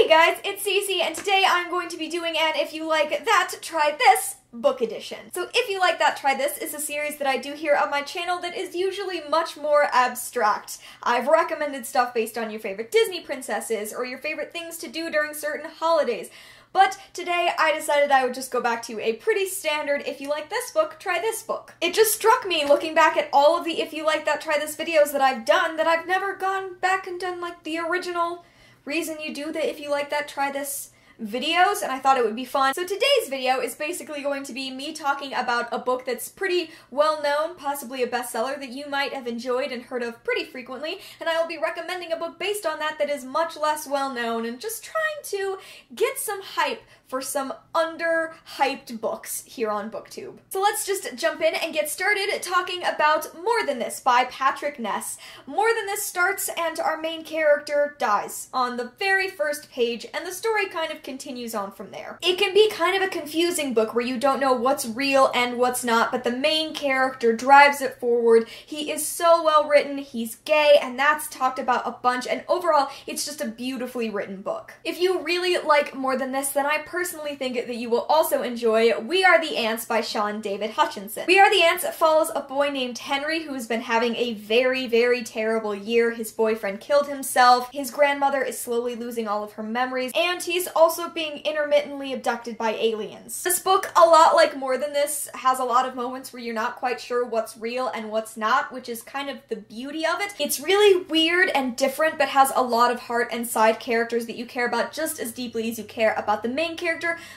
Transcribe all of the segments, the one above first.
guys, it's Cece, and today I'm going to be doing an If You Like That, Try This book edition. So If You Like That, Try This is a series that I do here on my channel that is usually much more abstract. I've recommended stuff based on your favorite Disney princesses or your favorite things to do during certain holidays. But today I decided I would just go back to a pretty standard if you like this book, try this book. It just struck me looking back at all of the If You Like That, Try This videos that I've done that I've never gone back and done like the original reason you do the If You Like That, Try This videos, and I thought it would be fun. So today's video is basically going to be me talking about a book that's pretty well known, possibly a bestseller that you might have enjoyed and heard of pretty frequently, and I will be recommending a book based on that that is much less well known and just trying to get some hype for some under-hyped books here on BookTube. So let's just jump in and get started talking about More Than This by Patrick Ness. More Than This starts and our main character dies on the very first page, and the story kind of continues on from there. It can be kind of a confusing book where you don't know what's real and what's not, but the main character drives it forward. He is so well written, he's gay, and that's talked about a bunch, and overall, it's just a beautifully written book. If you really like More Than This, then I personally think that you will also enjoy We Are the Ants by Shaun David Hutchinson. We Are the Ants follows a boy named Henry who's been having a very, very terrible year. His boyfriend killed himself, his grandmother is slowly losing all of her memories, and he's also being intermittently abducted by aliens. This book, a lot like More Than This, has a lot of moments where you're not quite sure what's real and what's not, which is kind of the beauty of it. It's really weird and different, but has a lot of heart and side characters that you care about just as deeply as you care about the main character.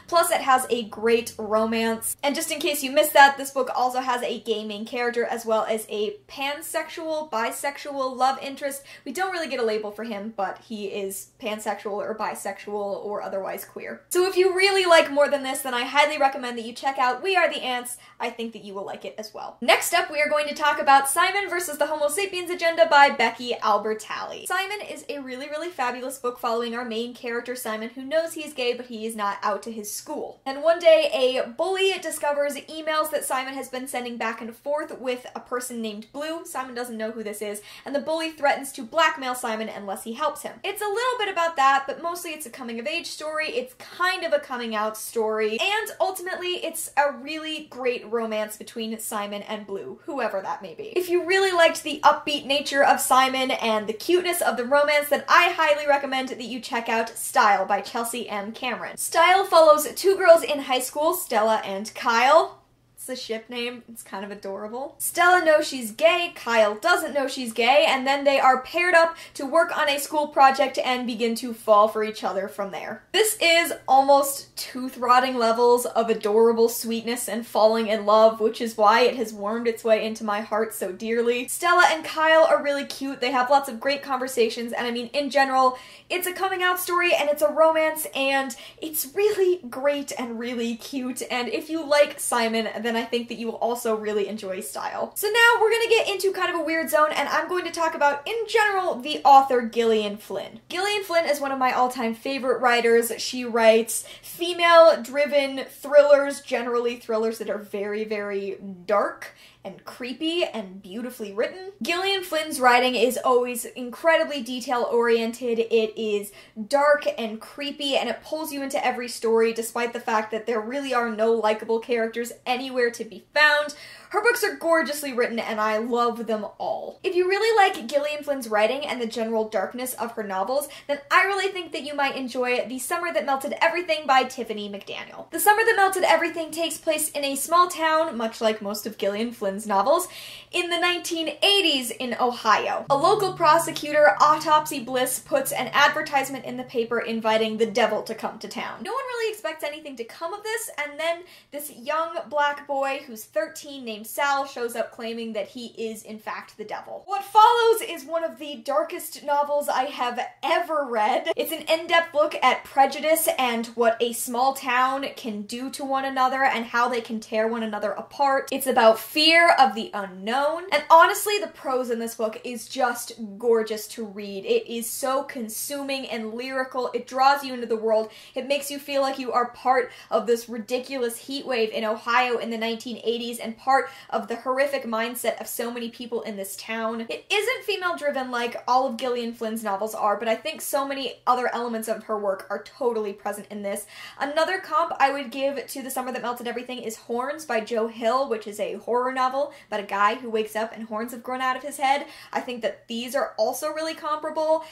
Plus, it has a great romance. And just in case you missed that, this book also has a gay main character as well as a pansexual, bisexual love interest. We don't really get a label for him, but he is pansexual or bisexual or otherwise queer. So if you really like More Than This, then I highly recommend that you check out We Are the Ants. I think that you will like it as well. Next up, we are going to talk about Simon versus the Homo Sapiens Agenda by Becky Albertalli. Simon is a really, really fabulous book following our main character, Simon, who knows he's gay, but he is not out to his school. And one day, a bully discovers emails that Simon has been sending back and forth with a person named Blue. Simon doesn't know who this is, and the bully threatens to blackmail Simon unless he helps him. It's a little bit about that, but mostly it's a coming-of-age story, it's kind of a coming-out story, and ultimately it's a really great romance between Simon and Blue, whoever that may be. If you really liked the upbeat nature of Simon and the cuteness of the romance, then I highly recommend that you check out Style by Chelsea M. Cameron. Style follows two girls in high school, Stella and Kyle. It's a ship name. It's kind of adorable. Stella knows she's gay, Kyle doesn't know she's gay, and then they are paired up to work on a school project and begin to fall for each other from there. This is almost tooth-rotting levels of adorable sweetness and falling in love, which is why it has wormed its way into my heart so dearly. Stella and Kyle are really cute. They have lots of great conversations, and I mean, in general, it's a coming-out story, and it's a romance, and it's really great and really cute, and if you like Simon, then I think that you will also really enjoy Style. So now we're gonna get into kind of a weird zone, and I'm going to talk about, in general, the author Gillian Flynn. Gillian Flynn is one of my all-time favorite writers. She writes female-driven thrillers, generally thrillers that are very, very dark and creepy and beautifully written. Gillian Flynn's writing is always incredibly detail-oriented. It is dark and creepy, and it pulls you into every story despite the fact that there really are no likable characters anywhere to be found. Her books are gorgeously written, and I love them all. If you really like Gillian Flynn's writing and the general darkness of her novels, then I really think that you might enjoy The Summer That Melted Everything by Tiffany McDaniel. The Summer That Melted Everything takes place in a small town, much like most of Gillian Flynn's novels, in the 1980s in Ohio. A local prosecutor, Autopsy Bliss, puts an advertisement in the paper inviting the devil to come to town. No one really expects anything to come of this, and then this young black boy who's 13 named Sal shows up claiming that he is in fact the devil. What follows is one of the darkest novels I have ever read. It's an in-depth look at prejudice and what a small town can do to one another and how they can tear one another apart. It's about fear fear of the unknown. And honestly, the prose in this book is just gorgeous to read. It is so consuming and lyrical. It draws you into the world. It makes you feel like you are part of this ridiculous heat wave in Ohio in the 1980s and part of the horrific mindset of so many people in this town. It isn't female-driven like all of Gillian Flynn's novels are, but I think so many other elements of her work are totally present in this. Another comp I would give to The Summer That Melted Everything is Horns by Joe Hill, which is a horror novel about a guy who wakes up and horns have grown out of his head. I think that these are also really comparable.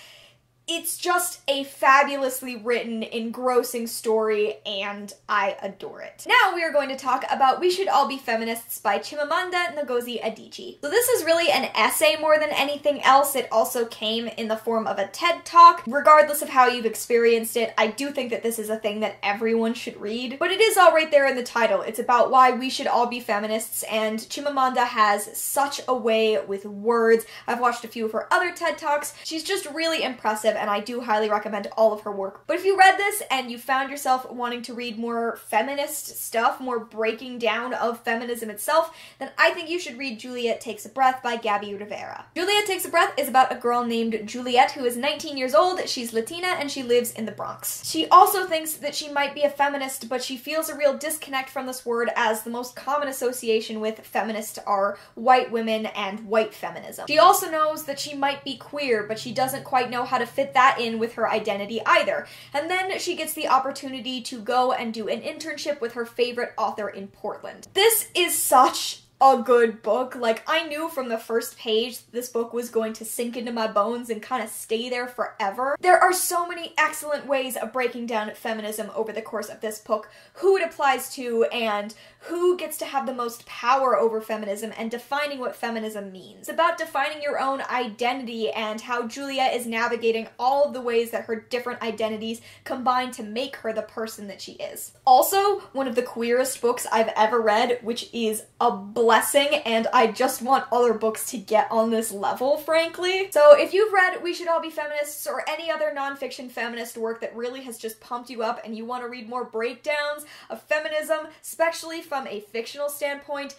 It's just a fabulously written, engrossing story, and I adore it. Now we are going to talk about We Should All Be Feminists by Chimamanda Ngozi Adichie. So this is really an essay more than anything else. It also came in the form of a TED Talk. Regardless of how you've experienced it, I do think that this is a thing that everyone should read. But it is all right there in the title. It's about why we should all be feminists, and Chimamanda has such a way with words. I've watched a few of her other TED Talks. She's just really impressive, and I do highly recommend all of her work. But if you read this and you found yourself wanting to read more feminist stuff, more breaking down of feminism itself, then I think you should read Juliet Takes a Breath by Gabby Rivera. Juliet Takes a Breath is about a girl named Juliet who is 19 years old, she's Latina, and she lives in the Bronx. She also thinks that she might be a feminist, but she feels a real disconnect from this word as the most common association with feminist are white women and white feminism. She also knows that she might be queer, but she doesn't quite know how to fit that in with her identity either. And then she gets the opportunity to go and do an internship with her favorite author in Portland. This is such a good book. Like, I knew from the first page this book was going to sink into my bones and kind of stay there forever. There are so many excellent ways of breaking down feminism over the course of this book, who it applies to, and who gets to have the most power over feminism, and defining what feminism means. It's about defining your own identity and how Juliet is navigating all of the ways that her different identities combine to make her the person that she is. Also, one of the queerest books I've ever read, which is a blessing, and I just want other books to get on this level, frankly. So if you've read We Should All Be Feminists or any other nonfiction feminist work that really has just pumped you up and you want to read more breakdowns of feminism, especially from a fictional standpoint,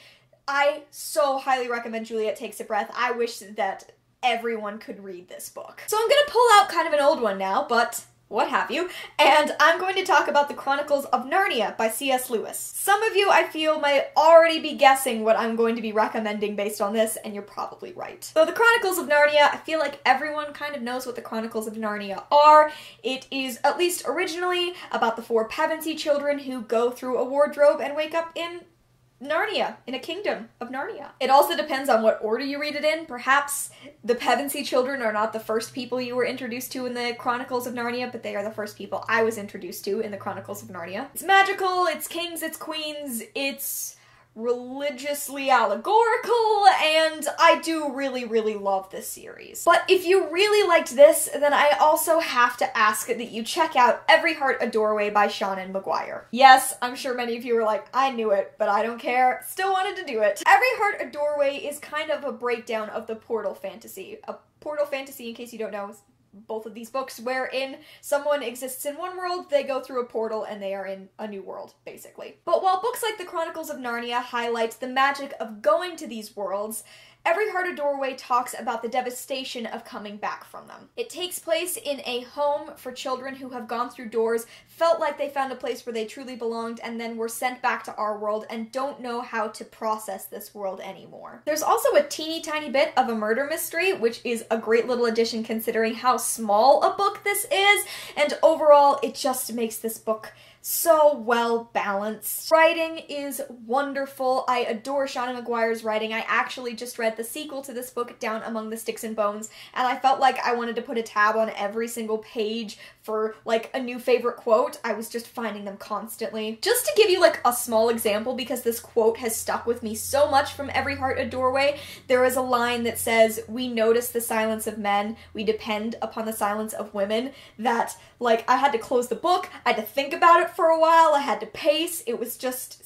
I so highly recommend Juliet Takes a Breath. I wish that everyone could read this book. So I'm gonna pull out kind of an old one now, but what have you, and I'm going to talk about The Chronicles of Narnia by C.S. Lewis. Some of you, I feel, might already be guessing what I'm going to be recommending based on this, and you're probably right. So The Chronicles of Narnia, I feel like everyone kind of knows what The Chronicles of Narnia are. It is, at least originally, about the 4 Pevensey children who go through a wardrobe and wake up in Narnia, in a kingdom of Narnia. It also depends on what order you read it in. Perhaps the Pevensey children are not the first people you were introduced to in the Chronicles of Narnia, but they are the first people I was introduced to in the Chronicles of Narnia. It's magical, it's kings, it's queens, it's religiously allegorical, and I do really, really love this series. But if you really liked this, then I also have to ask that you check out Every Heart a Doorway by Shaun and McGuire. Yes, I'm sure many of you were like, I knew it, but I don't care. Still wanted to do it. Every Heart a Doorway is kind of a breakdown of the portal fantasy. A portal fantasy, in case you don't know, is both of these books wherein someone exists in one world, they go through a portal, and they are in a new world, basically. But while books like The Chronicles of Narnia highlight the magic of going to these worlds, Every Heart a Doorway talks about the devastation of coming back from them. It takes place in a home for children who have gone through doors, felt like they found a place where they truly belonged, and then were sent back to our world and don't know how to process this world anymore. There's also a teeny tiny bit of a murder mystery, which is a great little addition considering how small a book this is, and overall it just makes this book so well balanced. Writing is wonderful. I adore Shaun and McGuire's writing. I actually just read the sequel to this book, Down Among the Sticks and Bones, and I felt like I wanted to put a tab on every single page for like a new favorite quote. I was just finding them constantly. Just to give you like a small example, because this quote has stuck with me so much from Every Heart a Doorway, there is a line that says, "We notice the silence of men, we depend upon the silence of women," that like I had to close the book, I had to think about it for a while, I had to pace. It was just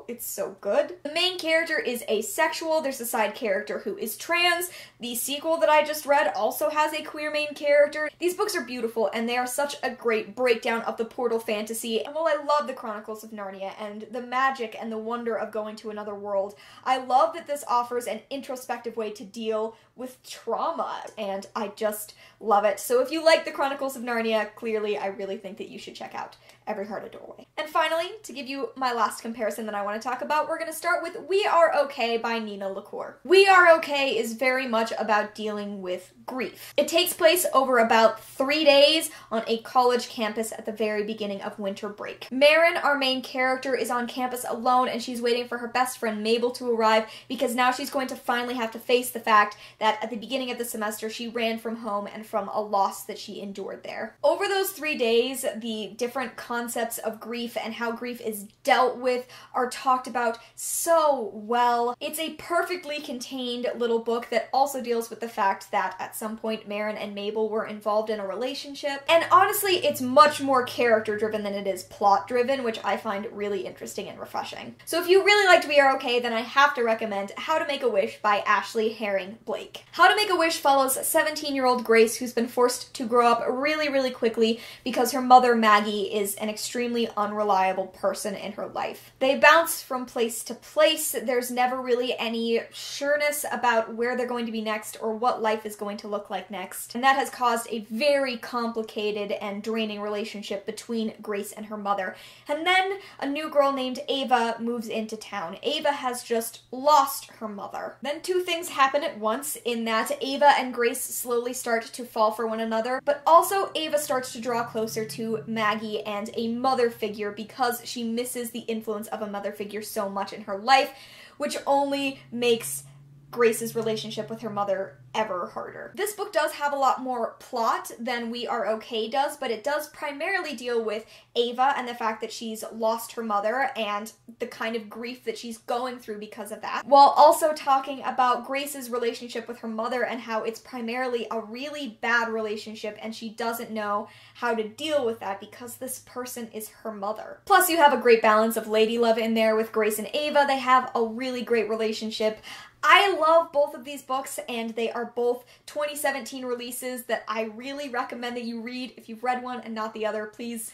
it's so good. The main character is asexual. There's a side character who is trans. The sequel that I just read also has a queer main character. These books are beautiful, and they are such a great breakdown of the portal fantasy. And while I love the Chronicles of Narnia and the magic and the wonder of going to another world, I love that this offers an introspective way to deal with trauma, and I just love it. So if you like the Chronicles of Narnia, clearly I really think that you should check out Every Heart a Doorway. And finally, to give you my last comparison that I want to talk about, we're going to start with We Are Okay by Nina LaCour. We Are Okay is very much about dealing with grief. It takes place over about 3 days on a college campus at the very beginning of winter break. Marin, our main character, is on campus alone, and she's waiting for her best friend Mabel to arrive because now she's going to finally have to face the fact that at the beginning of the semester she ran from home and from a loss that she endured there. Over those 3 days, the different concepts of grief and how grief is dealt with are talked about so well. It's a perfectly contained little book that also deals with the fact that at some point Marin and Mabel were involved in a relationship. And honestly, it's much more character driven than it is plot driven, which I find really interesting and refreshing. So if you really liked We Are Okay, then I have to recommend How to Make a Wish by Ashley Herring Blake. How to Make a Wish follows 17-year-old Grace, who's been forced to grow up really quickly because her mother Maggie is an extremely unreliable person in her life. They bounce from place to place. There's never really any sureness about where they're going to be next or what life is going to look like next. And that has caused a very complicated and draining relationship between Grace and her mother. And then a new girl named Ava moves into town. Ava has just lost her mother. Then two things happen at once in that Ava and Grace slowly start to fall for one another, but also Ava starts to draw closer to Maggie and a mother figure because she misses the influence of a mother figure so much in her life, which only makes Grace's relationship with her mother ever harder. This book does have a lot more plot than We Are Okay does, but it does primarily deal with Ava and the fact that she's lost her mother and the kind of grief that she's going through because of that, while also talking about Grace's relationship with her mother and how it's primarily a really bad relationship and she doesn't know how to deal with that because this person is her mother. Plus you have a great balance of lady love in there with Grace and Ava. They have a really great relationship. I love both of these books, and they are both 2017 releases that I really recommend that you read. If you've read one and not the other, please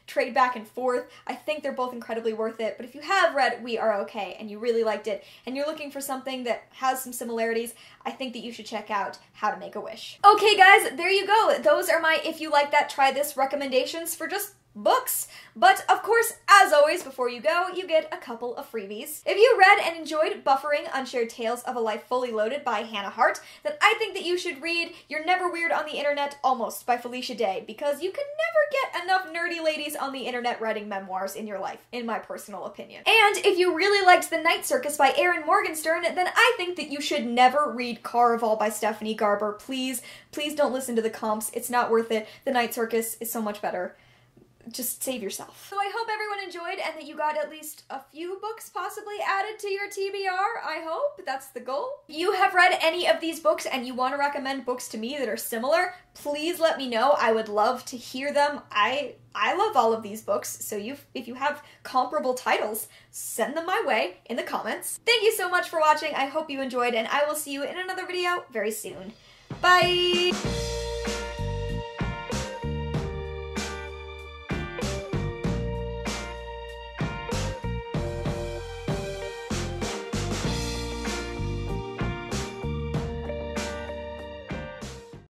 trade back and forth. I think they're both incredibly worth it, but if you have read We Are Okay and you really liked it, and you're looking for something that has some similarities, I think that you should check out How to Make a Wish. Okay guys, there you go. Those are my If You Like That, Try This recommendations for just books. But of course, as always, before you go, you get a couple of freebies. If you read and enjoyed Buffering Unshared Tales of a Life Fully Loaded by Hannah Hart, then I think that you should read You're Never Weird on the Internet Almost by Felicia Day, because you can never get enough nerdy ladies on the internet writing memoirs in your life, in my personal opinion. And if you really liked The Night Circus by Erin Morgenstern, then I think that you should never read Caraval by Stephanie Garber. Please don't listen to the comps. It's not worth it. The Night Circus is so much better. Just save yourself. So I hope everyone enjoyed and that you got at least a few books possibly added to your TBR. I hope that's the goal. If you have read any of these books and you want to recommend books to me that are similar, please let me know. I would love to hear them. I love all of these books, so if you have comparable titles, send them my way in the comments. Thank you so much for watching. I hope you enjoyed, and I will see you in another video very soon. Bye!